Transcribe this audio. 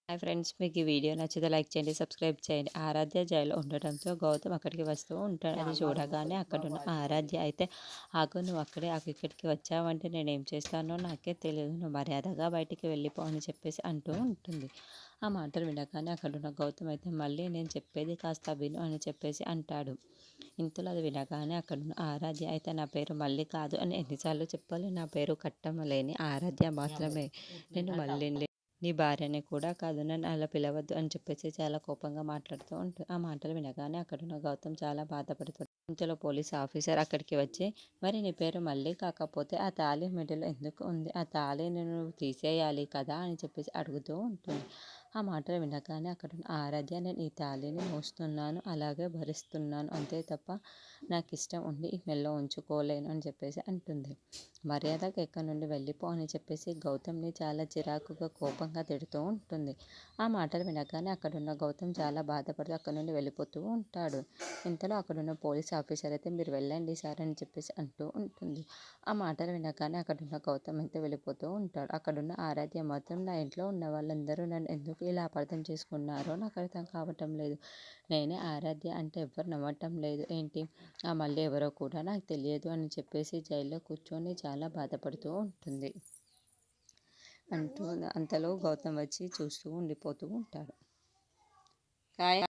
Hi friends, మీకు ఈ video నచ్చితే లైక్ చేయండి, సబ్స్క్రైబ్ చేయండి. ఆరాధ్య జైల్లో ఉండటంతో గౌతమ్ అక్కడికి వస్తూ ఉంటాడు. అది చూడగానే అక్కడున్న ఆరాధ్య అయితే, ఆగు, నువ్వు అక్కడే ఇక్కడికి వచ్చావంటే నేనేం చేస్తానో నాకే తెలియదు, నువ్వు మర్యాదగా బయటికి వెళ్ళిపో అని చెప్పేసి అంటూ ఉంటుంది. ఆ మాటలు వినగానే అక్కడున్న గౌతమ్ అయితే, మళ్ళీ నేను చెప్పేది కాస్త విను అని చెప్పేసి అంటాడు. ఇంతలో అది వినగానే అక్కడున్న ఆరాధ్య అయితే, నా పేరు మళ్ళీ కాదు అని ఎన్నిసార్లు చెప్పాలి, నా పేరు కట్టమలేని ఆరాధ్య మాత్రమే, నేను మళ్ళీ నీ భార్యని కూడా కాదు, నన్ను అలా పిలవద్దు అని చెప్పేసి చాలా కోపంగా మాట్లాడుతూ ఉంటుంది. ఆ మాటలు వినగానే అక్కడున్న గౌతమ్ చాలా బాధపడుతాడు. ఇంతలో పోలీస్ ఆఫీసర్ అక్కడికి వచ్చి, మరి నీ పేరు మళ్ళీ కాకపోతే ఆ తాళి మెడలో ఎందుకు ఉంది, ఆ తాళిని నువ్వు తీసేయాలి కదా అని చెప్పేసి అడుగుతూ ఉంటుంది. ఆ మాటలు వినగానే అక్కడున్న ఆరాధ్య, నేను ఈ తాళిని మోస్తున్నాను, అలాగే భరిస్తున్నాను, అంతే తప్ప నాకు ఇష్టం ఉండి ఈ మెడలో ఉంచుకోలేను అని చెప్పేసి అంటుంది. మర్యాదగా ఎక్కడి నుండి వెళ్ళిపో అని చెప్పేసి గౌతమ్ని చాలా చిరాకుగా కోపంగా తిడుతూ ఉంటుంది. ఆ మాటలు వినగానే అక్కడున్న గౌతమ్ చాలా బాధపడుతూ అక్కడి నుండి వెళ్ళిపోతూ ఉంటాడు. ఇంతలో అక్కడున్న పోలీస్ ఆఫీసర్ అయితే, మీరు వెళ్ళండి సార్ అని చెప్పేసి అంటూ ఉంటుంది. ఆ మాటలు వినగానే అక్కడున్న గౌతమ్ అయితే వెళ్ళిపోతూ ఉంటాడు. అక్కడున్న ఆరాధ్య మాత్రం, నా ఇంట్లో ఉన్న వాళ్ళందరూ నన్ను ఎందుకు ఇలా అపార్థం చేసుకున్నారో నాకు అర్థం కావటం లేదు, నేనే ఆరాధ్య అంటే ఎవ్వరు నమ్మటం లేదు ఏంటి, ఆ మళ్ళీ ఎవరో కూడా నాకు తెలియదు అని చెప్పేసి జైల్లో కూర్చొని చాలా బాధపడుతూ ఉంటుంది. అంటూ అంతలో గౌతమ్ వచ్చి చూస్తూ ఉండిపోతూ ఉంటాడు.